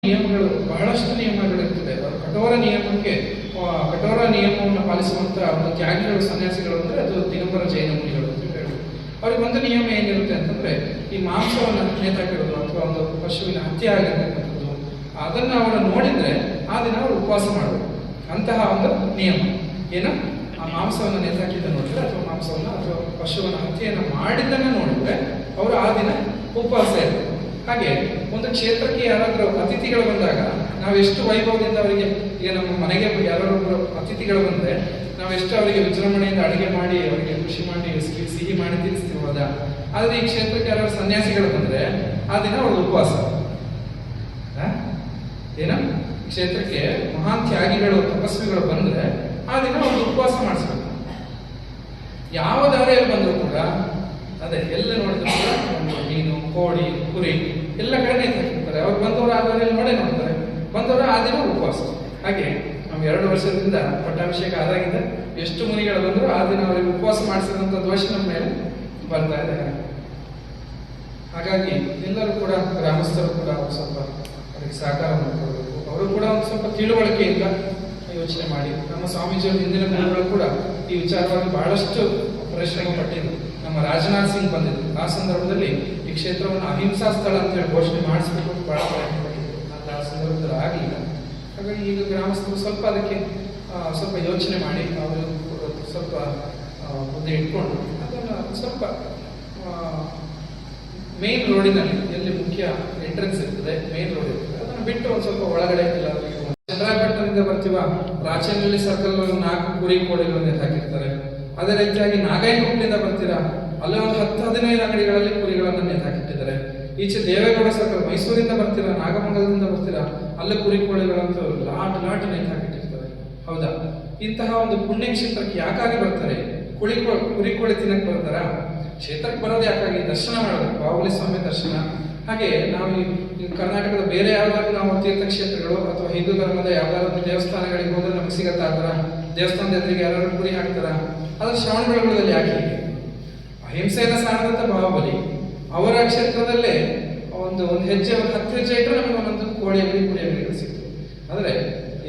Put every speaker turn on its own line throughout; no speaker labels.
ನಿಯಮಗಳು ಬಹಳಷ್ಟು ನಿಯಮಗಳಿರ್ತದೆ. ಕಠೋರ ನಿಯಮವನ್ನು ಪಾಲಿಸುವಂತ ಒಂದು ತ್ಯಾಗಿಗಳು ಸನ್ಯಾಸಿಗಳು ಅಂದ್ರೆ ಅದು ದಿಗಂಬರ ಜೈನ ಮುನಿಗಳು ಅಂತ ಹೇಳಿ. ಅವ್ರಿಗೆ ಒಂದು ನಿಯಮ ಏನಿರುತ್ತೆ ಅಂತಂದ್ರೆ ಈ ಮಾಂಸವನ್ನು ನೇತಾಕಿರೋದು ಅಥವಾ ಒಂದು ಪಶುವಿನ ಹತ್ಯೆ ಆಗಿರ್ತಕ್ಕಂಥದ್ದು ಅದನ್ನ ಅವರು ನೋಡಿದ್ರೆ ಆ ದಿನ ಅವರು ಉಪವಾಸ ಮಾಡಬೇಕು. ಅಂತಹ ಒಂದು ನಿಯಮ ಏನು, ಆ ಮಾಂಸವನ್ನು ನೇತಾಕಿದ್ದ ನೋಡಿದ್ರೆ ಅಥವಾ ಮಾಂಸವನ್ನು ಅಥವಾ ಪಶುವಿನ ಹತ್ಯೆಯನ್ನು ಮಾಡಿದ್ದನ್ನ ನೋಡಿದ್ರೆ ಅವರು ಆ ದಿನ ಉಪವಾಸ ಇರಬೇಕು. ಹಾಗೆ ಒಂದು ಕ್ಷೇತ್ರಕ್ಕೆ ಯಾರಾದರೂ ಅತಿಥಿಗಳು ಬಂದಾಗ ನಾವೆಷ್ಟು ವೈಭವದಿಂದ ಅವರಿಗೆ, ಈಗ ನಮ್ಮ ಮನೆಗೆ ಯಾರಾದ್ರೂ ಅತಿಥಿಗಳು ಬಂದ್ರೆ ನಾವೆಷ್ಟು ಅವರಿಗೆ ವಿಜೃಂಭಣೆಯಿಂದ ಅಡುಗೆ ಮಾಡಿ ಅವರಿಗೆ ಖುಷಿ ಮಾಡಿ ಸಿಹಿ ಮಾಡಿ ತಿನ್ನಿಸ್ತೀವಿ, ಹೌದಾ? ಆದ್ರೆ ಈ ಕ್ಷೇತ್ರಕ್ಕೆ ಯಾರಾದ್ರು ಸನ್ಯಾಸಿಗಳು ಬಂದ್ರೆ ಆ ದಿನ ಅವ್ರ ಉಪವಾಸ. ಏನ ಕ್ಷೇತ್ರಕ್ಕೆ ಮಹಾನ್ ತ್ಯಾಗಿಗಳು ತಪಸ್ವಿಗಳು ಬಂದ್ರೆ ಆ ದಿನ ಅವ್ರು ಉಪವಾಸ ಮಾಡಿಸ್ಬೇಕು. ಯಾವ ದಾರಿಯಲ್ಲಿ ಬಂದ್ರು ಕೂಡ ಅದೇ ಎಲ್ಲ ನೋಡಿದ್ರು ಕೂಡ ಮೀನು, ಕೋಳಿ, ಕುರಿ ಎಲ್ಲ ಕಡೆ ನೇತಾಕಿರ್ತಾರೆ. ಅವ್ರು ಬಂದವರು ಆ ದಾರಿಯಲ್ಲಿ ನೋಡ್ತಾರೆ, ಬಂದವರು ಆ ದಿನ ಉಪವಾಸ. ಹಾಗೆ ನಾವು 2 ವರ್ಷದಿಂದ ಪಟ್ಟಾಭಿಷೇಕ ಆದಾಗಿಂದ ಎಷ್ಟು ಮುನಿಗಳು ಬಂದ್ರು ಆ ದಿನ ಅವರಿಗೆ ಉಪವಾಸ ಮಾಡಿಸಿದಂತ ದೋಷ ನಮ್ಮ ಮೇಲೆ ಬರ್ತಾ ಇದೆ. ಹಾಗಾಗಿ ಎಲ್ಲರೂ ಕೂಡ ಗ್ರಾಮಸ್ಥರು ಕೂಡ ಸ್ವಲ್ಪ ಅವರಿಗೆ ಸಹಕಾರ ಮಾಡಿಕೊಡ್ಬೇಕು. ಅವರು ಕೂಡ ಒಂದು ಸ್ವಲ್ಪ ತಿಳುವಳಿಕೆಯಿಂದ ಯೋಚನೆ ಮಾಡಿ, ನಮ್ಮ ಸ್ವಾಮೀಜಿಯವರು ಹಿಂದಿನ ದಿನಗಳು ಕೂಡ ಈ ವಿಚಾರವಾಗಿ ಬಹಳಷ್ಟು ಪರಿಶ್ರಮ ಪಟ್ಟಿದ್ರು. ನಮ್ಮ ರಾಜನಾಥ್ ಸಿಂಗ್ ಬಂದಿದ್ರು, ಆ ಸಂದರ್ಭದಲ್ಲಿ ಈ ಕ್ಷೇತ್ರವನ್ನು ಅಹಿಂಸಾ ಸ್ಥಳ ಅಂತ ಹೇಳಿ ಘೋಷಣೆ ಮಾಡಿಸ್ಬೇಕು ಅಂತ ಬಹಳ ಪ್ರಯತ್ನ ಪಟ್ಟಿದ್ರು. ಅದು ಆ ಸಂದರ್ಭದಲ್ಲಿ ಆಗಲಿಲ್ಲ. ಹಾಗಾಗಿ ಈಗ ಗ್ರಾಮಸ್ಥರು ಸ್ವಲ್ಪ ಅದಕ್ಕೆ ಸ್ವಲ್ಪ ಯೋಚನೆ ಮಾಡಿ ಅವರು ಸ್ವಲ್ಪ ಮುಂದೆ ಇಟ್ಕೊಂಡು ಅದನ್ನು ಸ್ವಲ್ಪ ಮೇನ್ ರೋಡಿನಲ್ಲಿ ಎಲ್ಲಿ ಮುಖ್ಯ ಎಂಟ್ರೆನ್ಸ್ ಇರ್ತದೆ, ಮೇನ್ ರೋಡ್ ಇರ್ತದೆ, ಅದನ್ನು ಬಿಟ್ಟು ಒಂದು ಸ್ವಲ್ಪ ಒಳಗಡೆ ಇಲ್ಲ. ಚಂದ್ರಾಯಪಟ್ಟಣದಿಂದ ಬರ್ತೀವ, ರಾಚನಹಳ್ಳಿ ಸರ್ಕಲ್ 4 ಕುರಿ ಕೋಳಿಗಳನ್ನು ನೇತಾಕಿರ್ತಾರೆ. ಅದೇ ರೀತಿಯಾಗಿ ನಾಗಾಯನಕೊಪ್ಪಲಿಂದ ಬರ್ತೀರಾ, ಅಲ್ಲೇ ಒಂದು 10-15 ಅಂಗಡಿಗಳಲ್ಲಿ ಕುರಿಗಳನ್ನು ನೇತಾಕಿಟ್ಟಿದ್ದಾರೆ. ಈಚೆ ದೇವೇಗೌಡ ಸರ್ಕಲ್ ಮೈಸೂರಿಂದ ಬರ್ತೀರಾ, ನಾಗಮಂಗಲದಿಂದ ಬರ್ತೀರಾ, ಅಲ್ಲೇ ಕುರಿ ಕೋಳಿಗಳಂತೂ ಲಾಟ್ ನೇತಾಕಿಟ್ಟಿರ್ತಾರೆ, ಹೌದಾ? ಇಂತಹ ಒಂದು ಪುಣ್ಯ ಕ್ಷೇತ್ರಕ್ಕೆ ಯಾಕಾಗಿ ಬರ್ತಾರೆ? ಕುರಿ ಕೋಳಿ ತಿನ್ನಕ್ಕೆ ಬರ್ತಾರ? ಕ್ಷೇತ್ರಕ್ಕೆ ಬರೋದು ಯಾಕಾಗಿ? ದರ್ಶನ ಮಾಡೋದು, ಬಾಹುಬಲಿ ಸ್ವಾಮಿ ದರ್ಶನ. ಹಾಗೆ ನಾವು ಈ ಕರ್ನಾಟಕದ ಬೇರೆ ಯಾವ್ದಾದ್ರು ನಾವು ತೀರ್ಥಕ್ಷೇತ್ರಗಳು ಅಥವಾ ಹಿಂದೂ ಧರ್ಮದ ಯಾವ್ದಾದ್ರು ದೇವಸ್ಥಾನಗಳಿಗೆ ಹೋದ್ರೆ ನಮ್ಗೆ ಸಿಗತ್ತಾ? ಆತರ ದೇವಸ್ಥಾನದ ಎದುರಿಗೆ ಯಾರು ಕುರಿ ಹಾಕ್ತಾರ? ಅದ್ರ ಶ್ರವಣ ಬೆಳಗೊಳದಲ್ಲಿ ಯಾಕೆ? ಅಹಿಂಸೆಯನ್ನು ಸಾರದಂತ ಬಾಹುಬಲಿ ಅವರ ಕ್ಷೇತ್ರದಲ್ಲೇ ಒಂದು ಹೆಜ್ಜೆ, ಒಂದು 10 ಹೆಜ್ಜೆ ಇಟ್ಟರೆ ನಮಗೆ ಒಂದೊಂದು ಕೋಳಿ ಅಂಗಡಿ, ಕುರಿ ಅಂಗಡಿಗಳು ಸಿಗ್ತದೆ. ಆದ್ರೆ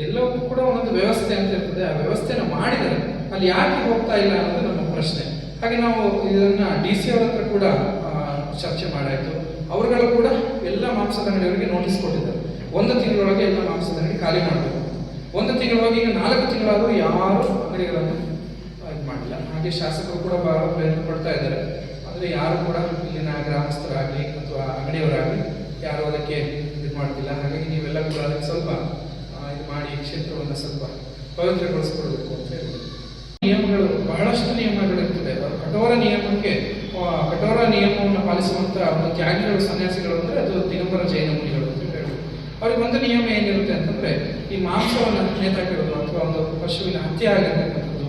ಎಲ್ಲವೂ ಕೂಡ ಒಂದೊಂದು ವ್ಯವಸ್ಥೆ ಅಂತ ಇರ್ತದೆ. ಆ ವ್ಯವಸ್ಥೆನ ಮಾಡಿದರೆ ಅಲ್ಲಿ ಯಾಕೆ ಹೋಗ್ತಾ ಇಲ್ಲ ಅನ್ನೋದು ನಮ್ಮ ಪ್ರಶ್ನೆ. ಹಾಗೆ ನಾವು ಇದನ್ನ DC ಅವರ ಹತ್ರ ಕೂಡ ಚರ್ಚೆ ಮಾಡಾಯ್ತು. ಅವರುಗಳು ಕೂಡ ಎಲ್ಲ ಮಾಂಸದ ಅಂಗಡಿಯವರಿಗೆ ನೋಟಿಸ್ ಕೊಟ್ಟಿದ್ದಾರೆ. 1 ತಿಂಗಳೊಳಗೆ ಎಲ್ಲ ಮಾಂಸದ ಅಂಗಡಿ ಖಾಲಿ ಮಾಡಬೇಕು. 1 ತಿಂಗಳೊಳಗೆ ಈಗ 4 ತಿಂಗಳಾದರೂ ಯಾರು ಅಂಗಡಿಗಳನ್ನು ಇದು ಮಾಡಿಲ್ಲ. ಹಾಗೆ ಶಾಸಕರು ಕೂಡ ಬಹಳ ಪ್ರಯತ್ನ ಪಡ್ತಾ ಇದ್ದಾರೆ. ಆದರೆ ಯಾರು ಕೂಡ ಇಲ್ಲಿನ ಗ್ರಾಮಸ್ಥರಾಗಲಿ ಅಥವಾ ಅಂಗಡಿಯವರಾಗಲಿ ಯಾರು ಅದಕ್ಕೆ ಇದು ಮಾಡ್ತಿಲ್ಲ. ಹಾಗಾಗಿ ನೀವೆಲ್ಲ ಕೂಡ ಅದಕ್ಕೆ ಸ್ವಲ್ಪ ಇದು ಮಾಡಿ ಕ್ಷೇತ್ರವನ್ನು ಸ್ವಲ್ಪ ಪವಿತ್ರಗೊಳಿಸ್ಕೊಳ್ಬೇಕು ಅಂತ ಹೇಳಿ. ನಿಯಮಗಳು ಬಹಳಷ್ಟು ನಿಯಮಗಳಿರ್ತದೆ. ಕಠೋರ ನಿಯಮವನ್ನು ಪಾಲಿಸುವಂತ ಒಂದು ತ್ಯಾಗಿಗಳು ಸನ್ಯಾಸಿಗಳು ಅಂದ್ರೆ ಅದು ದಿಗಂಬರ ಜೈನ ಮುನಿಗಳು ಅಂತ ಹೇಳಿ. ಅವ್ರಿಗೆ ಒಂದು ನಿಯಮ ಏನಿರುತ್ತೆ ಅಂತಂದ್ರೆ ಈ ಮಾಂಸವನ್ನು ನೇತಾಕಿರೋದು ಅಥವಾ ಒಂದು ಪಶುವಿನ ಹತ್ಯೆ ಆಗಿರ್ತಕ್ಕಂಥದ್ದು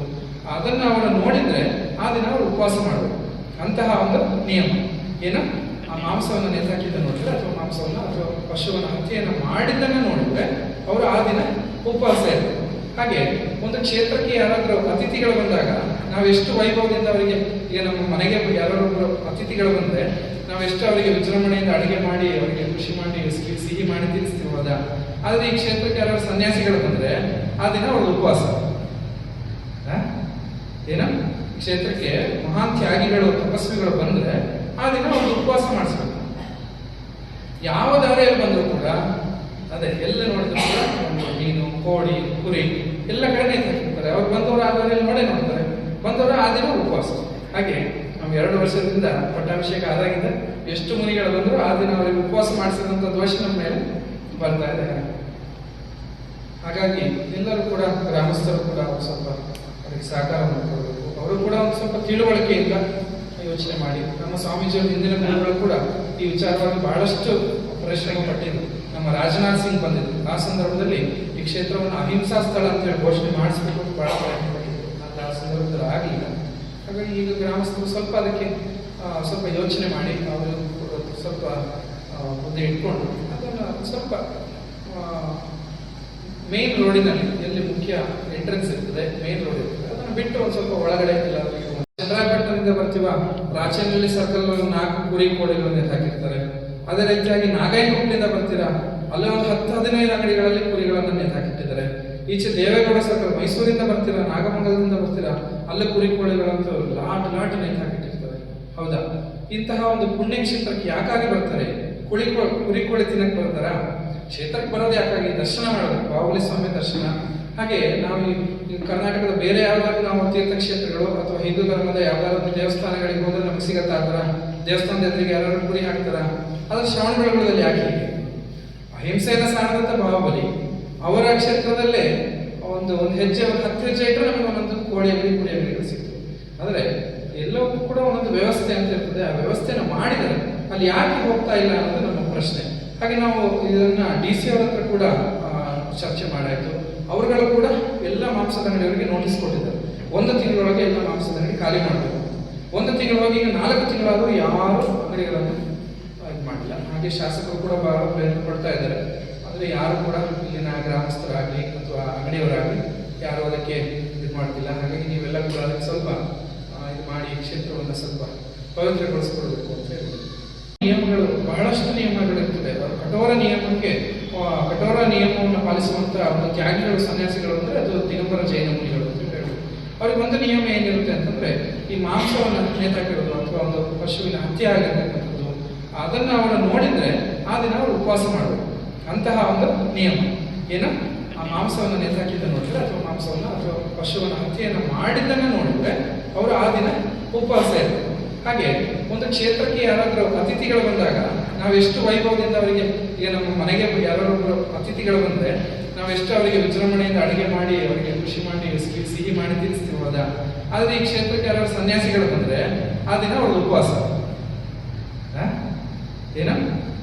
ಅದನ್ನ ಅವರು ನೋಡಿದ್ರೆ ಆ ದಿನ ಅವರು ಉಪವಾಸ ಮಾಡಬೇಕು. ಅಂತಹ ಒಂದು ನಿಯಮ ಏನು, ಆ ಮಾಂಸವನ್ನು ನೇತಾಕಿದ್ದ ನೋಡಿದ್ರೆ ಅಥವಾ ಮಾಂಸವನ್ನು ಅಥವಾ ಪಶುವಿನ ಹತ್ಯೆಯನ್ನು ಮಾಡಿದ್ದನ್ನ ನೋಡಿದ್ರೆ ಅವರು ಆ ದಿನ ಉಪವಾಸ ಇರಬೇಕು. ಹಾಗೆ ಒಂದು ಕ್ಷೇತ್ರಕ್ಕೆ ಯಾರಾದ್ರೂ ಅತಿಥಿಗಳು ಬಂದಾಗ ನಾವೆಷ್ಟು ವೈಭವದಿಂದ ಅವರಿಗೆ, ಈಗ ನಮ್ಮ ಮನೆಗೆ ಯಾರಾದ್ರೂ ಅತಿಥಿಗಳು ಬಂದ್ರೆ ನಾವೆಷ್ಟು ಅವರಿಗೆ ವಿಜೃಂಭಣೆಯಿಂದ ಅಡುಗೆ ಮಾಡಿ ಅವರಿಗೆ ಖುಷಿ ಮಾಡಿ ಸಿಹಿ ಮಾಡಿ ತಿನ್ನಿಸ್ತೀವಿ, ಹೌದಾ? ಆದ್ರೆ ಈ ಕ್ಷೇತ್ರಕ್ಕೆ ಯಾರಾದ್ರೂ ಸನ್ಯಾಸಿಗಳು ಬಂದ್ರೆ ಆ ದಿನ ಅವ್ರ ಉಪವಾಸ. ಏನ ಕ್ಷೇತ್ರಕ್ಕೆ ಮಹಾನ್ ತ್ಯಾಗಿಗಳು ತಪಸ್ವಿಗಳು ಬಂದ್ರೆ ಆ ದಿನ ಅವ್ರು ಉಪವಾಸ ಮಾಡಿಸ್ಬೇಕು. ಯಾವ ದಾರಿಯಲ್ಲಿ ಬಂದ್ರು ಕೂಡ ಅದೇ ಎಲ್ಲ ನೋಡಿದ್ರು ಕೂಡ ಮೀನು, ಕೋಳಿ, ಕುರಿ ಎಲ್ಲ ಕಡೆ ನೇತಾಕಿರ್ತಾರೆ. ಅವ್ರು ಬಂದವರು ಆ ದಾರಿಯಲ್ಲಿ ನೋಡ್ತಾರೆ, ಬಂದವರು ಆ ದಿನ ಉಪವಾಸ. ಹಾಗೆ ನಾವು 2 ವರ್ಷದಿಂದ ಪಟ್ಟಾಭಿಷೇಕ ಆದಾಗಿಂದ ಎಷ್ಟು ಮುನಿಗಳು ಬಂದ್ರು ಆ ದಿನ ಅವರಿಗೆ ಉಪವಾಸ ಮಾಡಿಸಿದಂತ ದೋಷ ನಮ್ಮ ಮೇಲೆ ಬರ್ತಾ ಇದೆ. ಹಾಗಾಗಿ ಎಲ್ಲರೂ ಕೂಡ ಗ್ರಾಮಸ್ಥರು ಕೂಡ ಸ್ವಲ್ಪ ಅವರಿಗೆ ಸಹಕಾರ ಮಾಡಿಕೊಡ್ಬೇಕು. ಅವರು ಕೂಡ ಒಂದು ಸ್ವಲ್ಪ ತಿಳುವಳಿಕೆಯಿಂದ ಯೋಚನೆ ಮಾಡಿ, ನಮ್ಮ ಸ್ವಾಮೀಜಿಯವರು ಹಿಂದಿನ ದಿನಗಳು ಕೂಡ ಈ ವಿಚಾರವಾಗಿ ಬಹಳಷ್ಟು ಪರಿಶ್ರಮ ಪಟ್ಟಿದ್ರು. ನಮ್ಮ ರಾಜನಾಥ್ ಸಿಂಗ್ ಬಂದಿದ್ರು, ಆ ಸಂದರ್ಭದಲ್ಲಿ ಈ ಕ್ಷೇತ್ರವನ್ನು ಅಹಿಂಸಾ ಸ್ಥಳ ಅಂತ ಹೇಳಿ ಘೋಷಣೆ ಮಾಡಿಸ್ಬೇಕು ಅಂತ ಬಹಳ ಪ್ರಯತ್ನ ಪಟ್ಟಿದ್ರು. ಅದು ಆ ಸಂದರ್ಭದಲ್ಲಿ ಆಗಲಿಲ್ಲ. ಹಾಗಾಗಿ ಈಗ ಗ್ರಾಮಸ್ಥರು ಸ್ವಲ್ಪ ಅದಕ್ಕೆ ಸ್ವಲ್ಪ ಯೋಚನೆ ಮಾಡಿ ಅವರು ಸ್ವಲ್ಪ ಮುಂದೆ ಇಟ್ಕೊಂಡು ಅದನ್ನು ಸ್ವಲ್ಪ ಮೇನ್ ರೋಡಿನಲ್ಲಿ ಎಲ್ಲಿ ಮುಖ್ಯ ಎಂಟ್ರೆನ್ಸ್ ಇರ್ತದೆ, ಮೇನ್ ರೋಡ್ ಇರ್ತದೆ, ಅದನ್ನು ಬಿಟ್ಟು ಒಂದು ಸ್ವಲ್ಪ ಒಳಗಡೆ ಇಲ್ಲ. ಚಂದ್ರಾಯಪಟ್ಟಣದಿಂದ ಬರ್ತೀವ, ರಾಚನಹಳ್ಳಿ ಸರ್ಕಲ್ 4 ಕುರಿ ಕೋಳಿಗಳನ್ನು ನೇತಾಕಿರ್ತಾರೆ. ಅದೇ ರೀತಿಯಾಗಿ ನಾಗಾಯನಕೊಪ್ಪಲಿಂದ ಬರ್ತೀರಾ, ಅಲ್ಲೇ ಒಂದು 10-15 ಅಂಗಡಿಗಳಲ್ಲಿ ಕುರಿಗಳನ್ನು ನೇತಾಕಿಟ್ಟಿದ್ದಾರೆ. ಈಚೆ ದೇವೇಗೌಡ ಸರ್ಕಲ್ ಮೈಸೂರಿಂದ ಬರ್ತೀರಾ, ನಾಗಮಂಗಲದಿಂದ ಬರ್ತೀರಾ, ಅಲ್ಲೇ ಕುರಿ ಕೋಳಿಗಳಂತೂ ಲಾಟ್ ನೇತಾಕಿಟ್ಟಿರ್ತಾರೆ. ಹೌದಾ? ಇಂತಹ ಒಂದು ಪುಣ್ಯ ಕ್ಷೇತ್ರಕ್ಕೆ ಯಾಕಾಗಿ ಬರ್ತಾರೆ? ಕುರಿ ಕೋಳಿ ತಿನ್ನಕ್ಕೆ ಬರ್ತಾರಾ? ಕ್ಷೇತ್ರಕ್ಕೆ ಬರೋದು ಯಾಕಾಗಿ? ದರ್ಶನ ಮಾಡೋದು, ಬಾಹುಬಲಿ ಸ್ವಾಮಿ ದರ್ಶನ. ಹಾಗೆ ನಾವು ಈ ಕರ್ನಾಟಕದ ಬೇರೆ ಯಾವ್ದಾದ್ರು ನಾವು ತೀರ್ಥಕ್ಷೇತ್ರಗಳು ಅಥವಾ ಹಿಂದೂ ಧರ್ಮದ ಯಾವ್ದಾದ್ರು ದೇವಸ್ಥಾನಗಳಿಗೆ ಹೋದ್ರೆ ನಮ್ಗೆ ಸಿಗತ್ತಾ? ಆ ದೇವಸ್ಥಾನದ ಎದುರಿಗೆ ಯಾರು ಕುರಿ ಹಾಕ್ತಾರ? ಆದ್ರೆ ಶ್ರವಣ ಬೆಳಗೊಳದಲ್ಲಿ ಯಾಕೆ ಹೀಗೆ? ಅಹಿಂಸೆಯನ್ನು ಸಾರಿದಂತ ಬಾಹುಬಲಿ ಅವರ ಕ್ಷೇತ್ರದಲ್ಲೇ ಒಂದು ಹೆಜ್ಜೆ, 10 ಹೆಜ್ಜೆ ಇಟ್ಟರೆ ನಮಗೆ ಒಂದೊಂದು ಕೋಳಿ ಅಂಗಡಿ, ಕುರಿ ಅಂಗಡಿಗಳು ಸಿಗ್ತದೆ. ಆದರೆ ಎಲ್ಲವೂ ಕೂಡ ಒಂದೊಂದು ವ್ಯವಸ್ಥೆ ಅಂತ ಇರ್ತದೆ. ಆ ವ್ಯವಸ್ಥೆನ ಮಾಡಿದರೆ ಅಲ್ಲಿ ಯಾಕೆ ಹೋಗ್ತಾ ಇಲ್ಲ ಅನ್ನೋದು ನಮ್ಮ ಪ್ರಶ್ನೆ. ಹಾಗೆ ನಾವು ಇದನ್ನ DC ಅವರ ಹತ್ರ ಕೂಡ ಚರ್ಚೆ ಮಾಡಾಯಿತು. ಅವರುಗಳು ಕೂಡ ಎಲ್ಲ ಮಾಂಸದ ಅಂಗಡಿಯವರಿಗೆ ನೋಟಿಸ್ ಕೊಟ್ಟಿದ್ದಾರೆ. 1 ತಿಂಗಳೊಳಗೆ ಎಲ್ಲ ಮಾಂಸದ ಅಂಗಡಿ ಖಾಲಿ ಮಾಡಬೇಕು. 1 ತಿಂಗಳೊಳಗೆ ಈಗ 4 ತಿಂಗಳಾದರೂ ಯಾರು ಅಂಗಡಿಗಳನ್ನು ಇದು ಮಾಡಿಲ್ಲ. ಹಾಗೆ ಶಾಸಕರು ಕೂಡ ಬಹಳ ಪ್ರಯತ್ನ ಪಡ್ತಾ ಇದ್ದಾರೆ. ಆದರೆ ಯಾರು ಕೂಡ ಇಲ್ಲಿನ ಗ್ರಾಮಸ್ಥರಾಗಲಿ ಅಥವಾ ಅಂಗಡಿಯವರಾಗಲಿ ಯಾರು ಅದಕ್ಕೆ ಇದು ಮಾಡ್ತಿಲ್ಲ. ಹಾಗಾಗಿ ನೀವೆಲ್ಲ ಕೂಡ ಅದಕ್ಕೆ ಸ್ವಲ್ಪ ಇದು ಮಾಡಿ ಕ್ಷೇತ್ರವನ್ನು ಸ್ವಲ್ಪ ಪವಿತ್ರಗೊಳಿಸ್ಕೊಡ್ಬೇಕು ಅಂತ ಹೇಳಿ. ನಿಯಮಗಳು, ಬಹಳಷ್ಟು ನಿಯಮಗಳಿರ್ತದೆ. ಕಠೋರ ನಿಯಮವನ್ನು ಪಾಲಿಸುವಂತ ಒಂದು ತ್ಯಾಗಿಗಳು, ಸನ್ಯಾಸಿಗಳು ಅಂದ್ರೆ ಅದು ದಿಗಂಬರ ಜೈನ ಮುನಿಗಳು ಅಂತ ಹೇಳಿ. ಅವ್ರಿಗೆ ಒಂದು ನಿಯಮ ಏನಿರುತ್ತೆ ಅಂತಂದ್ರೆ, ಈ ಮಾಂಸವನ್ನು ನೇತಾಕಿರೋದು ಅಥವಾ ಒಂದು ಪಶುವಿನ ಹತ್ಯೆ ಆಗಿರ್ತಕ್ಕಂಥದ್ದು ಅದನ್ನ ಅವರು ನೋಡಿದ್ರೆ ಆ ದಿನ ಅವರು ಉಪವಾಸ ಮಾಡಬೇಕು. ಅಂತಹ ಒಂದು ನಿಯಮ ಏನು, ಆ ಮಾಂಸವನ್ನು ನೇತಾಕಿದ್ದ ನೋಡಿದ್ರೆ ಅಥವಾ ಮಾಂಸವನ್ನು ಅಥವಾ ಪಶುವಿನ ಹತ್ಯೆಯನ್ನು ಮಾಡಿದ್ದನ್ನ ನೋಡಿದ್ರೆ ಅವರು ಆ ದಿನ ಉಪವಾಸ ಇರಬೇಕು. ಹಾಗೆ ಒಂದು ಕ್ಷೇತ್ರಕ್ಕೆ ಯಾರಾದರೂ ಅತಿಥಿಗಳು ಬಂದಾಗ ನಾವೆಷ್ಟು ವೈಭವದಿಂದ ಅವರಿಗೆ, ಈಗ ನಮ್ಮ ಮನೆಗೆ ಯಾರಾದ್ರೂ ಅತಿಥಿಗಳು ಬಂದ್ರೆ ನಾವೆಷ್ಟು ಅವರಿಗೆ ವಿಜೃಂಭಣೆಯಿಂದ ಅಡುಗೆ ಮಾಡಿ ಅವರಿಗೆ ಖುಷಿ ಮಾಡಿ ಸಿಹಿ ಮಾಡಿ ತಿನ್ನಿಸ್ತಿರ್ಬೋದ. ಆದ್ರೆ ಈ ಕ್ಷೇತ್ರಕ್ಕೆ ಯಾರಾದ್ರು ಸನ್ಯಾಸಿಗಳು ಬಂದ್ರೆ ಆ ದಿನ ಅವ್ರ ಉಪವಾಸ. ಏನ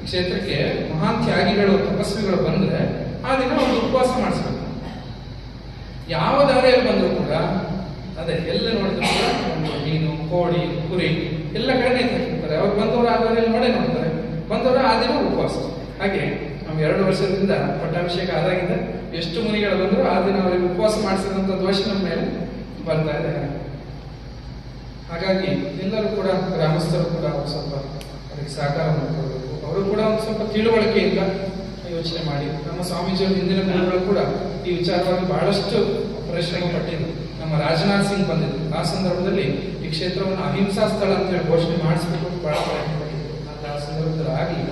ಕ್ಷೇತ್ರಕ್ಕೆ ಮಹಾನ್ ತ್ಯಾಗಿಗಳು, ತಪಸ್ವಿಗಳು ಬಂದ್ರೆ ಆ ದಿನ ಅವ್ರು ಉಪವಾಸ ಮಾಡಿಸ್ಬೇಕು. ಯಾವ ದಾರಿಯಲ್ಲಿ ಬಂದ್ರು ಕೂಡ ಅದೇ, ಎಲ್ಲ ನೋಡಿದ್ರು ಕೂಡ ಮೀನು, ಕೋಳಿ, ಕುರಿ ಎಲ್ಲ ಕಡೆ ನೇತಾಕಿರ್ತಾರೆ. ಅವ್ರು ಬಂದವರು ಆ ದಾರಿಯಲ್ಲಿ ನೋಡ್ತಾರೆ, ಬಂದವರು ಆ ದಿನ ಉಪವಾಸ. ಹಾಗೆ ನಾವು 2 ವರ್ಷದಿಂದ ಪಟ್ಟಾಭಿಷೇಕ ಆದಾಗಿಂದ ಎಷ್ಟು ಮುನಿಗಳು ಬಂದ್ರು ಆ ದಿನ ಅವರಿಗೆ ಉಪವಾಸ ಮಾಡಿಸಿದಂತ ದೋಷ ನಮ್ಮ ಮೇಲೆ ಬರ್ತಾ ಇದೆ. ಹಾಗಾಗಿ ಎಲ್ಲರೂ ಕೂಡ ಗ್ರಾಮಸ್ಥರು ಕೂಡ ಸ್ವಲ್ಪ ಅವರಿಗೆ ಸಹಕಾರ ಮಾಡಿಕೊಡ್ಬೇಕು. ಅವರು ಕೂಡ ಒಂದು ಸ್ವಲ್ಪ ತಿಳುವಳಿಕೆಯಿಂದ ಯೋಚನೆ ಮಾಡಿ, ನಮ್ಮ ಸ್ವಾಮೀಜಿಯವರು ಹಿಂದಿನ ದಿನಗಳು ಕೂಡ ಈ ವಿಚಾರವಾಗಿ ಬಹಳಷ್ಟು ಪರಿಶ್ರಮ ಪಟ್ಟಿದ್ರು. ನಮ್ಮ ರಾಜನಾಥ್ ಸಿಂಗ್ ಬಂದಿದ್ರು. ಆ ಸಂದರ್ಭದಲ್ಲಿ ಈ ಕ್ಷೇತ್ರವನ್ನು ಅಹಿಂಸಾ ಸ್ಥಳ ಅಂತ ಹೇಳಿ ಘೋಷಣೆ ಮಾಡಿಸ್ಬೇಕು ಬಹಳ ಪ್ರಯತ್ನ ಪಟ್ಟಿದ್ರು. ಆ ಸಂದರ್ಭದಲ್ಲಿ ಆಗಲಿಲ್ಲ.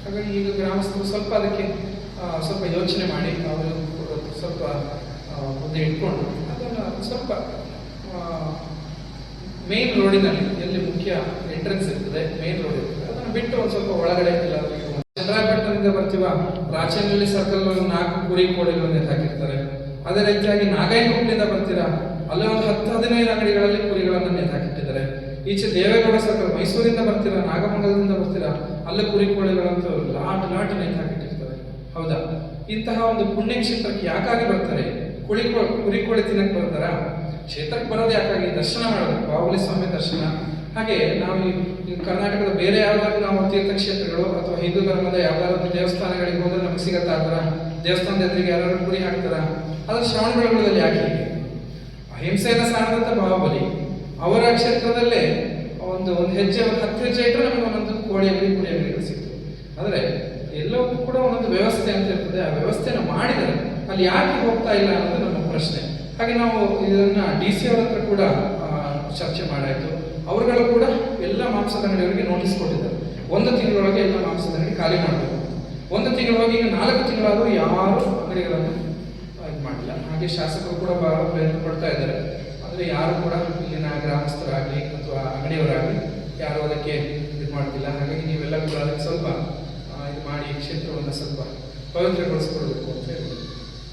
ಹಾಗಾಗಿ ಈಗ ಗ್ರಾಮಸ್ಥರು ಸ್ವಲ್ಪ ಅದಕ್ಕೆ ಸ್ವಲ್ಪ ಯೋಚನೆ ಮಾಡಿ ಅವರು ಸ್ವಲ್ಪ ಬುದ್ಧಿ ಇಟ್ಕೊಂಡು ಅದನ್ನು ಸ್ವಲ್ಪ ಮೇನ್ ರೋಡಿನಲ್ಲಿ, ಎಲ್ಲಿ ಮುಖ್ಯ ಎಂಟ್ರೆನ್ಸ್ ಇರ್ತದೆ, ಮೇನ್ ರೋಡ್ ಇರ್ತದೆ, ಅದನ್ನು ಬಿಟ್ಟು ಒಂದು ಸ್ವಲ್ಪ ಒಳಗಡೆ ಎಲ್ಲಾದರೂ ಚಂದ್ರಾಯಪಟ್ಟಣದಿಂದ ಬರ್ತೀವ, ರಾಚನಹಳ್ಳಿ ಸರ್ಕಲ್ 4 ಕುರಿ ಕೋಳಿಗಳನ್ನು ನೇತಾಕಿರ್ತಾರೆ. ಅದೇ ರೀತಿಯಾಗಿ ನಾಗಾಯನಕೊಪ್ಪಲಿಂದ ಬರ್ತೀರಾ, ಅಲ್ಲೇ ಒಂದು 10-15 ಅಂಗಡಿಗಳಲ್ಲಿ ಕುರಿಗಳನ್ನು ನೇತಾಕಿಟ್ಟಿದ್ದಾರೆ. ಈಚೆ ದೇವೇಗೌಡ ಸರ್ಕಲ್ ಮೈಸೂರಿಂದ ಬರ್ತೀರಾ, ನಾಗಮಂಗಲದಿಂದ ಬರ್ತೀರಾ, ಅಲ್ಲೇ ಕುರಿ ಕೋಳಿಗಳಂತೂ ಲಾಟ್ ನೇತಾಕಿಟ್ಟಿರ್ತಾರೆ. ಹೌದಾ? ಇಂತಹ ಒಂದು ಪುಣ್ಯ ಕ್ಷೇತ್ರಕ್ಕೆ ಯಾಕಾಗಿ ಬರ್ತಾರೆ? ಕುರಿ ಕೋಳಿ ತಿನ್ನಕ್ಕೆ ಬರ್ತಾರಾ? ಕ್ಷೇತ್ರಕ್ಕೆ ಬರೋದು ಯಾಕಾಗಿ? ದರ್ಶನ ಮಾಡೋದು, ಬಾಹುಬಲಿ ಸ್ವಾಮಿ ದರ್ಶನ. ಹಾಗೆ ನಾವು ಈ ಕರ್ನಾಟಕದ ಬೇರೆ ಯಾವ್ದಾದ್ರು ನಾವು ತೀರ್ಥಕ್ಷೇತ್ರಗಳು ಅಥವಾ ಹಿಂದೂ ಧರ್ಮದ ಯಾವ್ದಾದ್ರು ದೇವಸ್ಥಾನಗಳಿಗೆ ಹೋದ್ರೆ ನಮ್ಗೆ ಸಿಗತ್ತಾ? ಆ ದೇವಸ್ಥಾನದ ಎದುರಿಗೆ ಯಾರು ಕುರಿ ಹಾಕ್ತಾರ? ಆದ್ರೆ ಶ್ರವಣ ಬೆಳಗೊಳದಲ್ಲಿ ಯಾಕೆ ಹೀಗೆ? ಅಹಿಂಸೆಯನ್ನು ಸಾರಿದಂತ ಬಾಹುಬಲಿ ಅವರ ಕ್ಷೇತ್ರದಲ್ಲೇ ಒಂದು ಹೆಜ್ಜೆ, 10 ಹೆಜ್ಜೆ ಇಟ್ಟರೆ ನಮಗೆ ಒಂದೊಂದು ಕೋಳಿ ಅಂಗಡಿ, ಕುರಿ ಅಂಗಡಿಗಳು ಸಿಗ್ತದೆ. ಆದರೆ ಎಲ್ಲವೂ ಕೂಡ ಒಂದೊಂದು ವ್ಯವಸ್ಥೆ ಅಂತ ಇರ್ತದೆ. ಆ ವ್ಯವಸ್ಥೆನ ಮಾಡಿದರೆ ಅಲ್ಲಿ ಯಾಕೆ ಹೋಗ್ತಾ ಇಲ್ಲ ಅನ್ನೋದು ನಮ್ಮ ಪ್ರಶ್ನೆ. ಹಾಗೆ ನಾವು ಇದನ್ನ DC ಅವರ ಹತ್ರ ಕೂಡ ಚರ್ಚೆ ಮಾಡಾಯಿತು. ಅವರುಗಳು ಕೂಡ ಎಲ್ಲ ಮಾಂಸದ ಅಂಗಡಿಯವರಿಗೆ ನೋಟಿಸ್ ಕೊಟ್ಟಿದ್ದಾರೆ. 1 ತಿಂಗಳೊಳಗೆ ಎಲ್ಲ ಮಾಂಸದ ಅಂಗಡಿ ಖಾಲಿ ಮಾಡಬೇಕು. 1 ತಿಂಗಳೊಳಗೆ ಈಗ 4 ತಿಂಗಳಾದರೂ ಯಾರು ಅಂಗಡಿಗಳನ್ನು ಇದು ಮಾಡಿಲ್ಲ. ಹಾಗೆ ಶಾಸಕರು ಕೂಡ ಬಹಳ ಪ್ರಯತ್ನ ಪಡ್ತಾ ಇದ್ದಾರೆ. ಆದರೆ ಯಾರು ಕೂಡ ಇಲ್ಲಿನ ಗ್ರಾಮಸ್ಥರಾಗಲಿ ಅಥವಾ ಅಂಗಡಿಯವರಾಗಲಿ ಯಾರು ಅದಕ್ಕೆ ಇದು ಮಾಡ್ತಿಲ್ಲ. ಹಾಗಾಗಿ ನೀವೆಲ್ಲ ಕೂಡ ಅದಕ್ಕೆ ಸ್ವಲ್ಪ ಇದು ಮಾಡಿ ಕ್ಷೇತ್ರವನ್ನು ಸ್ವಲ್ಪ ಪವಿತ್ರಗೊಳಿಸ್ಕೊಡ್ಬೇಕು ಅಂತ ಹೇಳಿ.